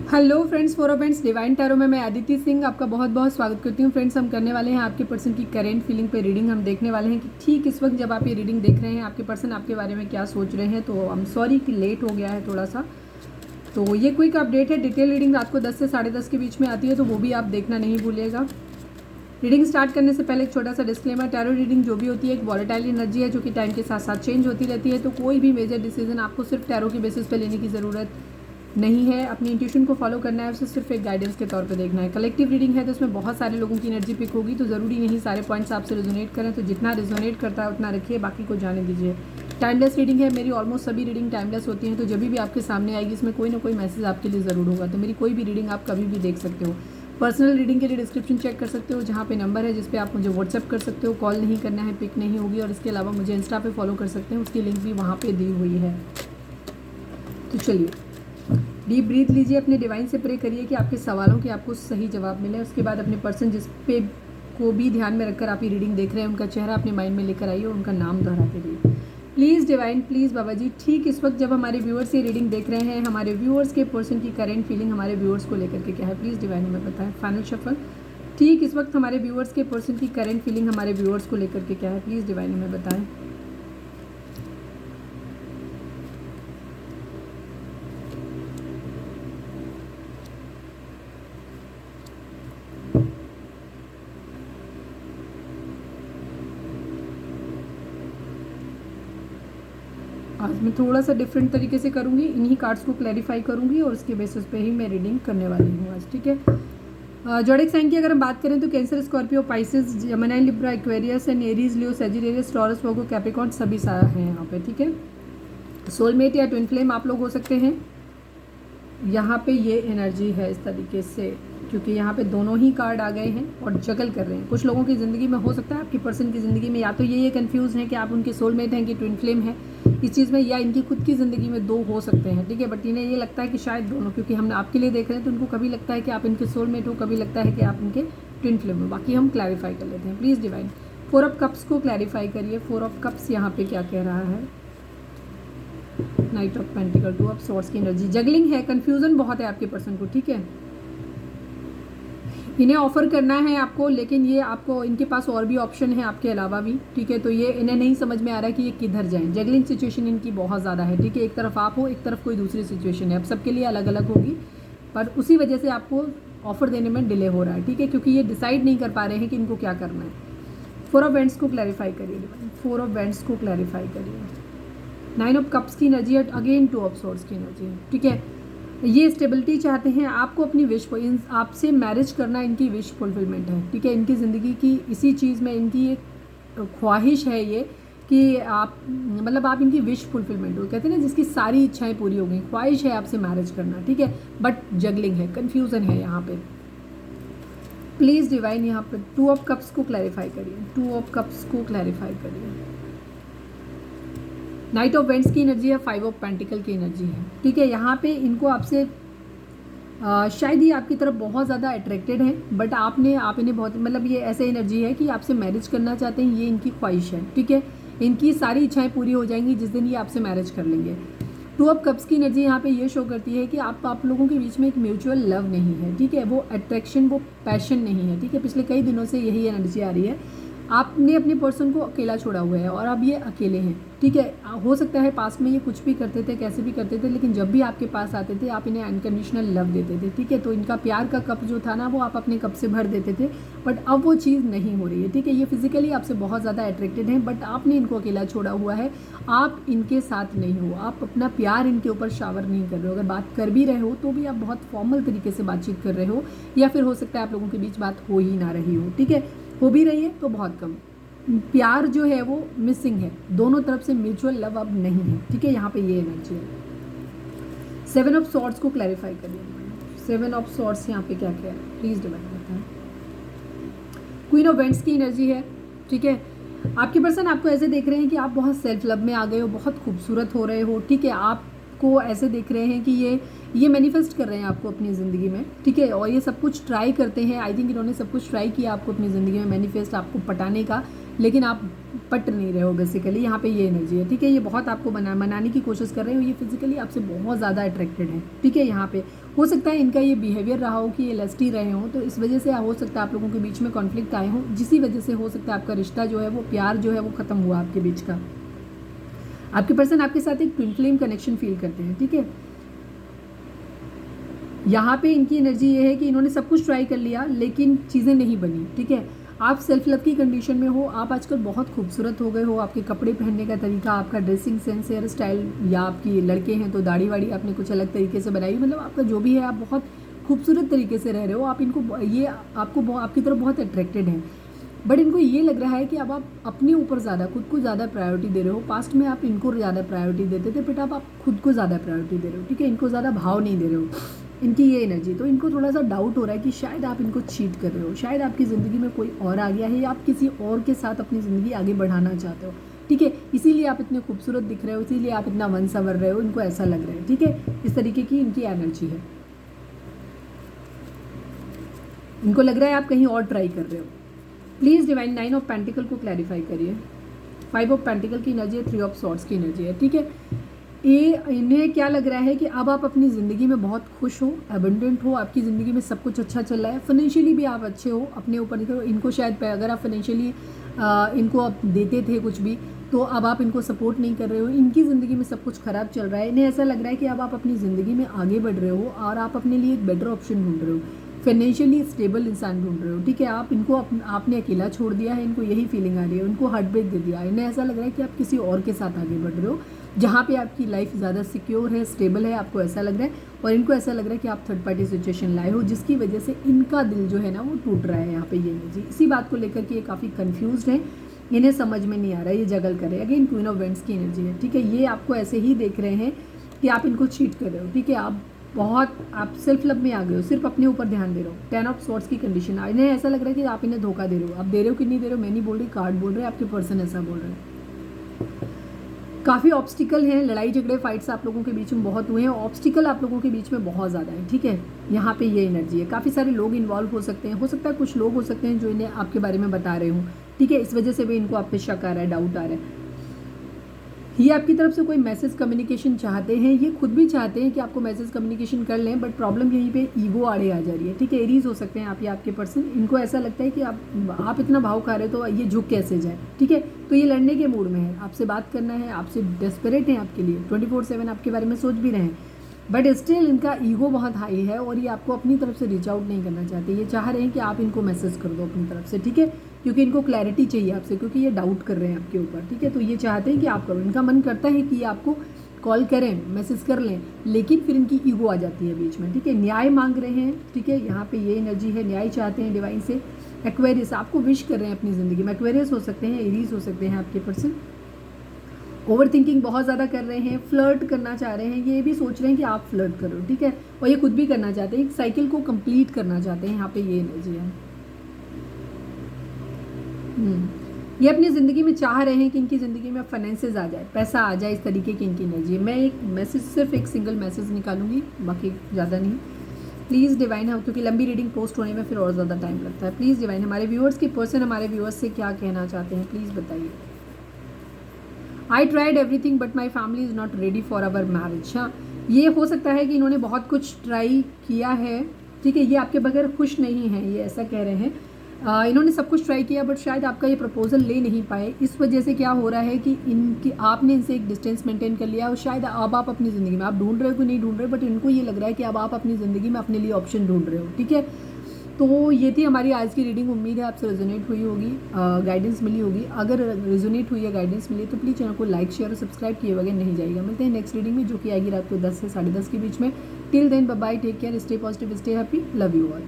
Hello friends, for friends divine tarot में मैं अदिति सिंह आपका बहुत बहुत स्वागत करती हूँ। फ्रेंड्स, हम करने वाले हैं आपके पर्सन की करेंट फीलिंग पे रीडिंग। हम देखने वाले हैं कि ठीक इस वक्त जब आप ये रीडिंग देख रहे हैं आपके पर्सन आपके बारे में क्या सोच रहे हैं। तो आई एम सॉरी कि लेट हो गया है थोड़ा सा। तो ये क्विक अपडेट है। डिटेल रीडिंग रात को 10 से 10:30 के बीच में आती है, तो वो भी आप देखना नहीं भूलिएगा। रीडिंग स्टार्ट करने से पहले एक छोटा सा डिस्क्लेमर, टैरो रीडिंग जो भी होती है एक वॉलेटाइल एनर्जी है जो कि टाइम के साथ साथ चेंज होती रहती है। तो कोई भी मेजर डिसीजन आपको सिर्फ टैरो की बेसिस पे लेने की ज़रूरत नहीं है। अपनी इंट्यूशन को फॉलो करना है, उसे सिर्फ एक गाइडेंस के तौर पे देखना है। कलेक्टिव रीडिंग है तो इसमें बहुत सारे लोगों की एनर्जी पिक होगी, तो ज़रूरी नहीं सारे पॉइंट्स आपसे रिजोनेट करें। तो जितना रिजोनेट करता है उतना रखिए, बाकी को जाने दीजिए। टाइमलेस रीडिंग है, मेरी ऑलमोस्ट सभी रीडिंग टाइमलेस होती हैं। तो जब भी आपके सामने आएगी इसमें कोई ना कोई मैसेज आपके लिए ज़रूर होगा। तो मेरी कोई भी रीडिंग आप कभी भी देख सकते हो। पर्सनल रीडिंग के लिए डिस्क्रिप्शन चेक कर सकते हो, जहाँ पे नंबर है जिस पे आप मुझे व्हाट्सएप कर सकते हो। कॉल नहीं करना है, पिक नहीं होगी। और इसके अलावा मुझे इंस्टा पे फॉलो कर सकते हैं, उसकी लिंक भी वहाँ पे दी हुई है। तो चलिए डीप ब्रीथ लीजिए, अपने डिवाइन से प्रे करिए कि आपके सवालों के आपको सही जवाब मिले। उसके बाद अपने पर्सन जिस पे को भी ध्यान में रखकर आप ये रीडिंग देख रहे हैं उनका चेहरा अपने माइंड में लेकर आइए और उनका नाम दोहराते रहिए। प्लीज़ डिवाइन, प्लीज़ बाबा जी, ठीक इस वक्त जब हमारे व्यूअर्स ये रीडिंग देख रहे हैं हमारे व्यूअर्स के पर्सन की करेंट फीलिंग हमारे व्यूअर्स को लेकर के क्या है, प्लीज़ डिवाइन हमें बताएं। फाइनल शफल, ठीक इस वक्त हमारे व्यूअर्स के पर्सन की करेंट फीलिंग हमारे व्यूअर्स को लेकर के क्या है, प्लीज़ डिवाइन हमें बताएं। आज मैं थोड़ा सा डिफरेंट तरीके से करूँगी, इन्हीं कार्ड्स को क्लैरिफाई करूँगी और उसके बेसिस पे ही मैं रीडिंग करने वाली हूँ आज, ठीक है। जोडिक साइन की अगर हम बात करें तो cancer, Scorpio, Pisces, Gemini, Libra, Aquarius and Aries, Leo, Sagittarius, taurus, Virgo, Capricorn सभी सारा हैं यहाँ पे, ठीक है। सोलमेट या ट्विन फ्लेम आप लोग हो सकते हैं। यहाँ पे ये एनर्जी है इस तरीके से, क्योंकि यहाँ पे दोनों ही कार्ड आ गए हैं और जगल कर रहे हैं। कुछ लोगों की ज़िंदगी में हो सकता है आपकी पर्सन की ज़िंदगी में या तो ये कन्फ्यूज़ है कि आप उनके सोलमेट हैं कि ट्विन फ्लेम है इस चीज़ में, या इनकी खुद की ज़िंदगी में दो हो सकते हैं, ठीक है। बट इन्हें ये लगता है कि शायद दोनों, क्योंकि हम आपके लिए देख रहे हैं तो उनको कभी लगता है कि आप इनके सोलमेट हो, कभी लगता है कि आप इनके ट्विन फ्लेम हो। बाकी हम क्लैरिफाई कर लेते हैं। प्लीज़ डिवाइन 4 ऑफ कप्स को क्लैरिफाई करिए। 4 ऑफ कप्स यहाँ पे क्या कह रहा है, night of pentacle, 2 of swords की एनर्जी, जगलिंग है, कंफ्यूजन बहुत है आपके पर्सन को, ठीक है। इन्हें ऑफर करना है आपको, लेकिन ये आपको इनके पास और भी ऑप्शन है आपके अलावा भी, ठीक है। तो ये इन्हें नहीं समझ में आ रहा है कि ये किधर जाएं। जगलिंग सिचुएशन इनकी बहुत ज़्यादा है, ठीक है। एक तरफ आप हो, एक तरफ कोई दूसरी सिचुएशन है। अब सबके लिए अलग अलग होगी, पर उसी वजह से आपको ऑफर देने में डिले हो रहा है, ठीक है, क्योंकि ये डिसाइड नहीं कर पा रहे हैं कि इनको क्या करना है। 4 ऑफ वेंट्स को क्लैरिफाई करिए, 4 ऑफ वेंट्स को क्लैरिफाई करिए। 9 ऑफ कप्स की एनर्जी है, अगेन 2 ऑफ सोर्ड्स की एनर्जी है, ठीक है। ये स्टेबिलिटी चाहते हैं, आपको अपनी विश, आपसे मैरिज करना इनकी विश फुलफिलमेंट है, ठीक है। इनकी ज़िंदगी की इसी चीज़ में इनकी एक ख्वाहिश है ये कि आप, मतलब आप इनकी विश फुलफिलमेंट हो, कहते हैं ना जिसकी सारी इच्छाएं पूरी हो गई, ख्वाहिश है आपसे मैरिज करना, ठीक है। बट जगलिंग है, कन्फ्यूज़न है यहाँ पे। प्लीज़ डिवाइन यहाँ पे 2 ऑफ कप्स को क्लैरिफाई करिए, 2 ऑफ कप्स को क्लैरिफाई करिए। नाइट ऑफ वेंट्स की एनर्जी है, 5 ऑफ पेंटिकल की एनर्जी है, ठीक है। यहाँ पे इनको आपसे शायद ही आपकी तरफ बहुत ज़्यादा अट्रैक्टेड हैं, बट आप इन्हें बहुत, मतलब ये ऐसे एनर्जी है कि आपसे मैरिज करना चाहते हैं, ये इनकी ख्वाहिश है, ठीक है। इनकी सारी इच्छाएं पूरी हो जाएंगी जिस दिन ये आपसे मैरिज कर लेंगे। 2 ऑफ कप्स की एनर्जी यहाँ पे ये शो करती है कि आप लोगों के बीच में एक म्यूचुअल लव नहीं है, ठीक है। वो अट्रैक्शन, वो पैशन नहीं है, ठीक है। पिछले कई दिनों से यही एनर्जी आ रही है। आपने अपने पर्सन को अकेला छोड़ा हुआ है और अब ये अकेले हैं, ठीक है। हो सकता है पास में ये कुछ भी करते थे, कैसे भी करते थे, लेकिन जब भी आपके पास आते थे आप इन्हें अनकंडीशनल लव देते थे, ठीक है। तो इनका प्यार का कप जो था ना वो आप अपने कप से भर देते थे, बट अब वो चीज़ नहीं हो रही है, ठीक है। ये फिजिकली आपसे बहुत ज़्यादा अट्रैक्टेड हैं, बट आपने इनको अकेला छोड़ा हुआ है, आप इनके साथ नहीं हो, आप अपना प्यार इनके ऊपर शावर नहीं कर रहे हो। अगर बात कर भी रहे हो तो भी आप बहुत फॉर्मल तरीके से बातचीत कर रहे हो, या फिर हो सकता है आप लोगों के बीच बात हो ही ना रही हो, ठीक है। हो भी रही है तो बहुत कम। प्यार जो है वो मिसिंग है, दोनों तरफ से म्यूचुअल लव अब नहीं है, ठीक है। यहाँ पे ये एनर्जी है। 7 ऑफ सॉर्ड्स को क्लैरिफाई करिए। 7 ऑफ सॉर्ड्स यहाँ पे क्या क्या है, प्लीज डिवाइन बताएं। क्वीन ऑफ वेंट्स की एनर्जी है, ठीक है। आपके पर्सन आपको ऐसे देख रहे हैं कि आप बहुत सेल्फ लव में आ गए हो, बहुत खूबसूरत हो रहे हो, ठीक है। आप आपको ऐसे देख रहे हैं कि ये मैनिफेस्ट कर रहे हैं आपको अपनी ज़िंदगी में, ठीक है। और ये सब कुछ ट्राई करते हैं, आई थिंक इन्होंने सब कुछ ट्राई किया आपको अपनी ज़िंदगी में मैनिफेस्ट आपको पटाने का, लेकिन आप पट नहीं रहे हो बेसिकली। यहाँ पे ये एनर्जी है, ठीक है। ये बहुत आपको मनाने की कोशिश कर रहे हो, ये फिजिकली आपसे बहुत ज़्यादा अट्रैक्टेड है, ठीक है। यहाँ पे हो सकता है इनका ये बिहेवियर रहा हो कि ये लस्टी रहे हों, तो इस वजह से हो सकता है आप लोगों के बीच में कॉन्फ्लिक्ट आए हों, जिसी वजह से हो सकता है आपका रिश्ता जो है वो प्यार जो है वो ख़त्म हुआ आपके बीच का। आपके पर्सन आपके साथ एक ट्विन फ्लेम कनेक्शन फील करते हैं, ठीक है। यहाँ पे इनकी एनर्जी ये है कि इन्होंने सब कुछ ट्राई कर लिया लेकिन चीज़ें नहीं बनी, ठीक है। आप सेल्फ लव की कंडीशन में हो, आप आजकल बहुत खूबसूरत हो गए हो, आपके कपड़े पहनने का तरीका, आपका ड्रेसिंग सेंस, हेयर स्टाइल, या आपकी लड़के हैं तो दाढ़ी वाड़ी आपने कुछ अलग तरीके से बनाई, मतलब आपका जो भी है आप बहुत खूबसूरत तरीके से रह रहे हो। आप इनको ये आपको आपकी तरफ बहुत अट्रैक्टेड हैं, बट इनको ये लग रहा है कि अब आप अपने ऊपर ज़्यादा खुद को ज़्यादा प्रायोरिटी दे रहे हो। पास्ट में आप इनको ज़्यादा प्रायोरिटी देते थे, बट अब आप खुद को ज़्यादा प्रायोरिटी दे रहे हो, ठीक है। इनको ज़्यादा भाव नहीं दे रहे हो, इनकी ये एनर्जी। तो इनको थोड़ा सा डाउट हो रहा है कि शायद आप इनको चीट कर रहे हो, शायद आपकी ज़िंदगी में कोई और आ गया है, या आप किसी और के साथ अपनी ज़िंदगी आगे बढ़ाना चाहते हो, ठीक है। इसीलिए आप इतने खूबसूरत दिख रहे हो, इसीलिए आप इतना वन संवर रहे हो, इनको ऐसा लग रहा है, ठीक है। इस तरीके की इनकी एनर्जी है। इनको लग रहा है आप कहीं और ट्राई कर रहे हो। प्लीज़ डिवाइन 9 ऑफ पेंटिकल को क्लैरिफाई करिए। 5 ऑफ पेंटिकल की एनर्जी है, 3 ऑफ सॉर्ड्स की एनर्जी है, ठीक है। ये इन्हें क्या लग रहा है कि अब आप अपनी ज़िंदगी में बहुत खुश हो, एबंडेंट हो, आपकी ज़िंदगी में सब कुछ अच्छा चल रहा है, फाइनेंशियली भी आप अच्छे हो, अपने ऊपर देखो। इनको शायद अगर आप फाइनेंशियली इनको आप देते थे कुछ भी, तो अब आप इनको सपोर्ट नहीं कर रहे हो, इनकी ज़िंदगी में सब कुछ ख़राब चल रहा है। इन्हें ऐसा लग रहा है कि अब आप अपनी ज़िंदगी में आगे बढ़ रहे हो और आप अपने लिए एक बेटर ऑप्शन ढूंढ रहे हो, फाइनेंशियली स्टेबल इंसान ढूंढ रहे हो, ठीक है। आप इनको आपने अकेला छोड़ दिया है, इनको यही फीलिंग आ रही है, उनको हार्ट ब्रेक दे दिया। इन्हें ऐसा लग रहा है कि आप किसी और के साथ आगे बढ़ रहे हो, जहाँ पे आपकी लाइफ ज़्यादा सिक्योर है, स्टेबल है, आपको ऐसा लग रहा है। और इनको ऐसा लग रहा है कि आप थर्ड पार्टी सिचुएशन लाए हो, जिसकी वजह से इनका दिल जो है ना वो टूट रहा है। यहाँ पे ये एनर्जी इसी बात को लेकर के ये काफ़ी कन्फ्यूज्ड है, इन्हें समझ में नहीं आ रहा है, ये जगल कर रहे हैं। अगेन क्वीन ऑफ वेंट्स की एनर्जी है, ठीक है। ये आपको ऐसे ही देख रहे हैं कि आप इनको चीट कर रहे हो, ठीक है। आप सेल्फ लव में आ गए हो, सिर्फ अपने ऊपर ध्यान दे रहे हो। 10 ऑफ सॉर्ड्स की कंडीशन, इन्हें ऐसा लग रहा है कि आप इन्हें धोखा दे रहे हो। आप दे रहे हो कि नहीं दे रहे हो मैं नहीं बोल रही, कार्ड बोल रहे हैं, आपके पर्सन ऐसा बोल रहे हैं। काफ़ी ऑब्स्टिकल हैं, लड़ाई झगड़े फाइट्स आप लोगों के बीच में बहुत हुए हैं, ऑब्स्टिकल आप लोगों के बीच में बहुत ज़्यादा है, ठीक है। यहाँ पे ये एनर्जी है, काफ़ी सारे लोग इन्वॉल्व हो सकते हैं, हो सकता है कुछ लोग हो सकते हैं जो इन्हें आपके बारे में बता रहे हों, ठीक है। इस वजह से भी इनको आप पे शक आ रहा है, डाउट आ रहा है। ये आपकी तरफ से कोई मैसेज कम्युनिकेशन चाहते हैं, ये खुद भी चाहते हैं कि आपको मैसेज कम्युनिकेशन कर लें, बट प्रॉब्लम यहीं पे ईगो आड़े आ जा रही है, ठीक है। एरीज हो सकते हैं आप या आपके पर्सन, इनको ऐसा लगता है कि आप इतना भाव खा रहे हो तो ये झुक कैसे जाए, ठीक है। तो ये लड़ने के मूड में है, आपसे बात करना है, आपसे डेस्परेट है आपके लिए, 24/7 आपके बारे में सोच भी रहे हैं, बट स्टिल इनका ईगो बहुत हाई है और ये आपको अपनी तरफ से रीच आउट नहीं करना चाहते। ये चाह रहे हैं कि आप इनको मैसेज कर दो अपनी तरफ से, ठीक है, क्योंकि इनको क्लैरिटी चाहिए आपसे, क्योंकि ये डाउट कर रहे हैं आपके ऊपर, ठीक है। तो ये चाहते हैं कि आप करो, इनका मन करता है कि ये आपको कॉल करें, मैसेज कर लें, लेकिन फिर इनकी ईगो आ जाती है बीच में, ठीक है। न्याय मांग रहे हैं, ठीक है। यहाँ पे ये एनर्जी है, न्याय चाहते हैं डिवाइन से। एक्वेरियस आपको विश कर रहे हैं अपनी ज़िंदगी में, एक्वेरियस हो सकते हैं, एरीज हो सकते हैं आपके पर्सन। ओवर थिंकिंग बहुत ज़्यादा कर रहे हैं, फ्लर्ट करना चाह रहे हैं, ये भी सोच रहे हैं कि आप फ्लर्ट करो, ठीक है। और ये खुद भी करना चाहते हैं, एक साइकिल को कंप्लीट करना चाहते हैं, यहाँ पे ये एनर्जी है। ये अपनी ज़िंदगी में चाह रहे हैं कि इनकी ज़िंदगी में फाइनेंसेस आ जाए, पैसा आ जाए, इस तरीके की इनकी एनर्जी है। मैं एक मैसेज, सिर्फ एक सिंगल मैसेज निकालूंगी, बाकी ज़्यादा नहीं। प्लीज़ डिवाइन है, क्योंकि लंबी रीडिंग पोस्ट होने में फिर और ज़्यादा टाइम लगता है। प्लीज़ डिवाइन हमारे व्यूअर्स के पर्सन हमारे व्यूअर्स से क्या कहना चाहते हैं, प्लीज़ बताइए। I tried everything but my family is not ready for our marriage. हाँ, ये हो सकता है कि इन्होंने बहुत कुछ ट्राई किया है, ठीक है। ये आपके बगैर खुश नहीं है, ये ऐसा कह रहे हैं। इन्होंने सब कुछ ट्राई किया बट शायद आपका ये प्रपोजल ले नहीं पाए। इस वजह से क्या हो रहा है कि इनकी आपने इनसे एक डिस्टेंस मेंटेन कर लिया और शायद अब आप अपनी ज़िंदगी में आप ढूंढ रहे हो कि नहीं ढूंढ रहे हो, बट इनको ये लग रहा है कि अब आप अपनी ज़िंदगी में अपने लिए ऑप्शन ढूंढ रहे हो, ठीक है। तो ये थी हमारी आज की रीडिंग, उम्मीद है आपसे रेजोनेट हुई होगी, गाइडेंस मिली होगी। अगर रेजोनेट हुई है, गाइडेंस मिली, तो प्लीज़ चैनल को लाइक शेयर और सब्सक्राइब किए बगैर नहीं जाएगा। मिलते हैं नेक्स्ट रीडिंग में, जो कि आएगी रात को 10 से 10:30 के बीच में। Till then bye bye, take care, stay positive, stay happy, love you all.